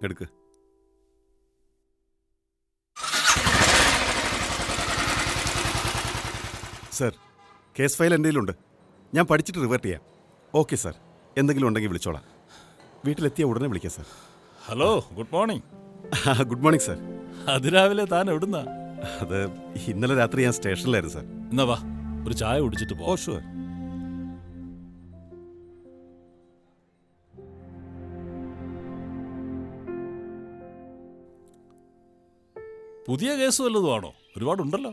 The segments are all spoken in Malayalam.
എടുക്ക്. സർ, കേസ് ഫയൽ എൻ്റെ കയ്യിലുണ്ട്. ഞാൻ പഠിച്ചിട്ട് റിവേർട്ട് ചെയ്യാം. ഓക്കെ സാർ, എന്തെങ്കിലും ഉണ്ടെങ്കിൽ വിളിച്ചോളാം. വീട്ടിലെത്തിയ ഉടനെ വിളിക്കാം sir. Hello, good morning. Good morning sir. അതിരാവിലെ താൻ എവിടുന്നാ? അത് ഇന്നലെ രാത്രി ഞാൻ സ്റ്റേഷനിലായിരുന്നു സാർ. എന്നാ വാ, ഒരു ചായ കുടിച്ചിട്ട് പോ. ഓ ഷുവർ. പുതിയ കേസ് വല്ലതുമാണോ? ഒരുപാടുണ്ടല്ലോ.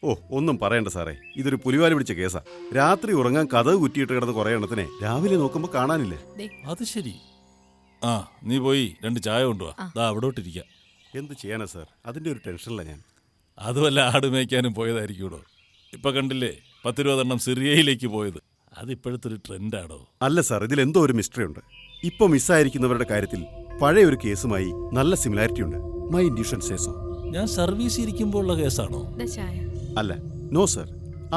ഓ, ഒന്നും പറയണ്ട സാറേ, ഇതൊരു പുലിവാലി പിടിച്ച കേസാ. രാത്രി ഉറങ്ങാൻ കഥ കുറ്റിയിട്ട് കിടന്ന് കുറേ എണ്ണത്തിനെ രാവിലെ നോക്കുമ്പോൾ കാണാനില്ല. അത് ശരി. ആ, നീ പോയി 2 ചായ കൊണ്ടുവാ. ദാ അവിടോട്ടിരിക്കാം. എന്ത് ചെയ്യാനാ സാർ, അതിൻ്റെ ഒരു ടെൻഷനില്ല ഞാൻ. അതുമല്ല, ആട് മേയ്ക്കാനും പോയതായിരിക്കൂടോ. ഇപ്പൊ കണ്ടില്ലേ 10-20 സിറിയയിലേക്ക് പോയത്. അതിപ്പോഴത്തെ ഒരു ട്രെൻഡാണോ? അല്ല സാർ, ഇതിലെന്തോ ഒരു മിസ്റ്ററി ഉണ്ട്. ഇപ്പൊ മിസ്സായിരിക്കുന്നവരുടെ കാര്യത്തിൽ പഴയ ഒരു കേസുമായി നല്ല സിമിലാരിറ്റി ഉണ്ട്. My intuition says. So service ഇരിക്കുമ്പോൾ ഉള്ള കേസാണോ? അല്ല, നോ സർ.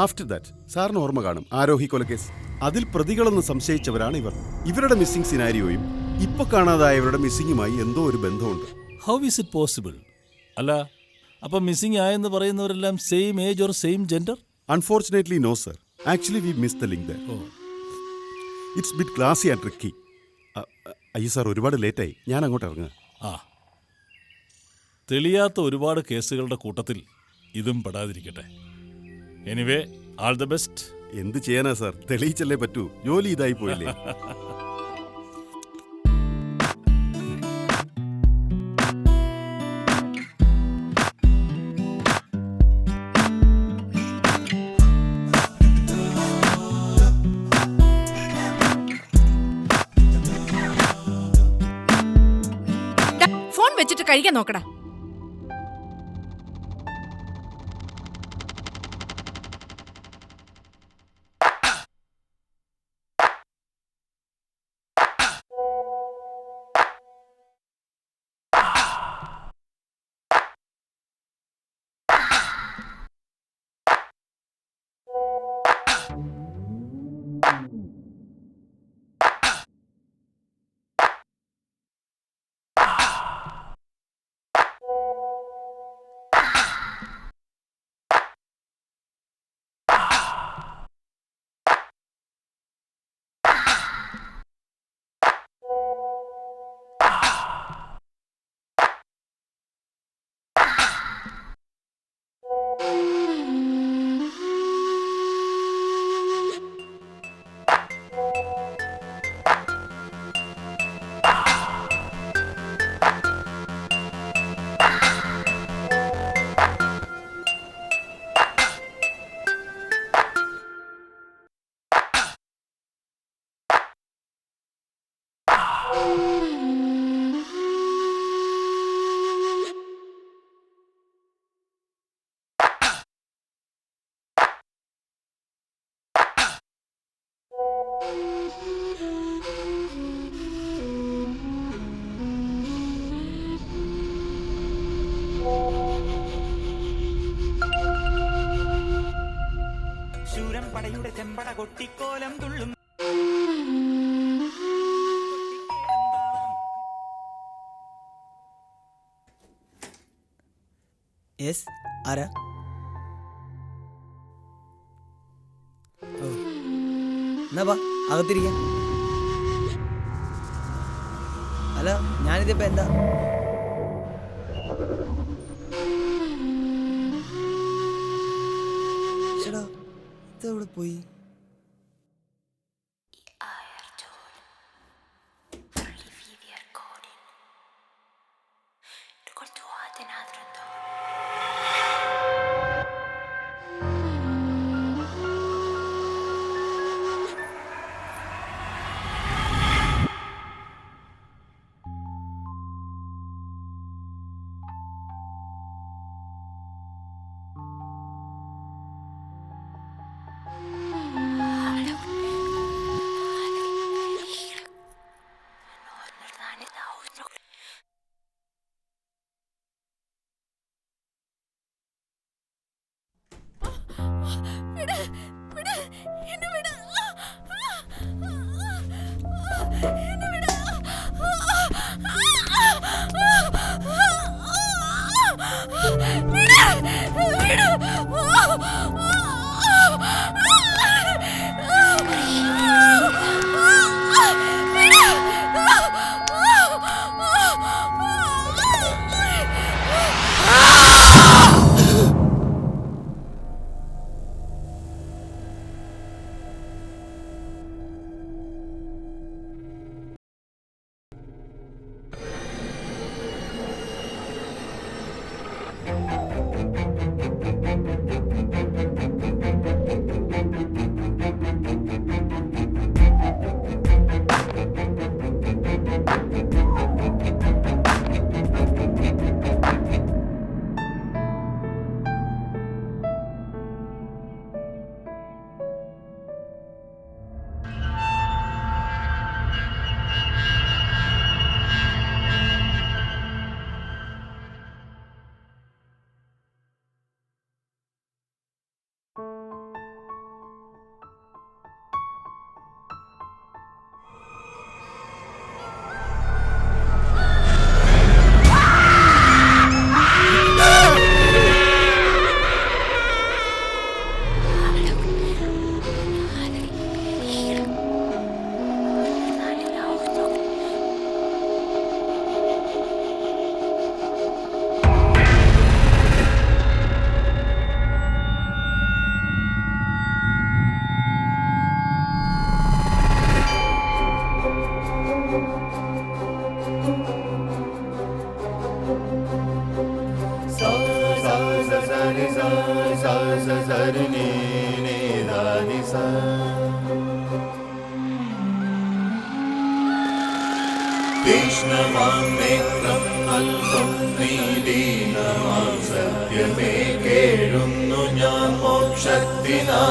ആഫ്റ്റർ ദാറ്റ് സാറിന് ഓർമ്മ കാണും ആരോഹി കൊലക്കേസ്. അതിൽ പ്രതികളെന്ന് സംശയിച്ചവരാണ് ഇവർ. ഇവരുടെ മിസ്സിംഗ് സിനാരിയോയും ഇപ്പൊ കാണാതായവരുടെ മിസ്സിംഗുമായി എന്തോ ഒരു ബന്ധമുണ്ട്. How is it possible? അല്ല, അപ്പൊ മിസ്സിംഗ് ആയെന്ന് പറയുന്നവരെല്ലാം same age or same gender? Unfortunately no sir. Actually we miss the link there. It's bit classy and tricky. അയ്യോ സാർ, ഒരുപാട് ലേറ്റായി. ഞാൻ അങ്ങോട്ട് ഇറങ്ങുക. ആ, തെളിയാത്ത ഒരുപാട് കേസുകളുടെ കൂട്ടത്തിൽ ഇതും പെടാതിരിക്കട്ടെ. Anyway, all the best. എന്ത് ചെയ്യാനാ സാർ, തെളിയിച്ചല്ലേ പറ്റൂ. ജോലി ഇതായി പോയില്ലേ. ഫോൺ വെച്ചിട്ട് കഴിക്കാൻ നോക്കടാ. ശൂരം പടയുടെ ചെമ്പട കൊട്ടിക്കോലം തുള്ളും. യെസ്, ആരാ? എന്നാ വാ അകത്തിരിക്കാം. അല്ല ഞാനിതിപ്പോ എന്താ ചേടാ ഇതെവിടെ പോയി? തീക്ഷ്ണമാം അല്പം നീലീനമാം സത്യമേ കേഴുന്നു ഞാൻ മോക്ഷത്തിനാ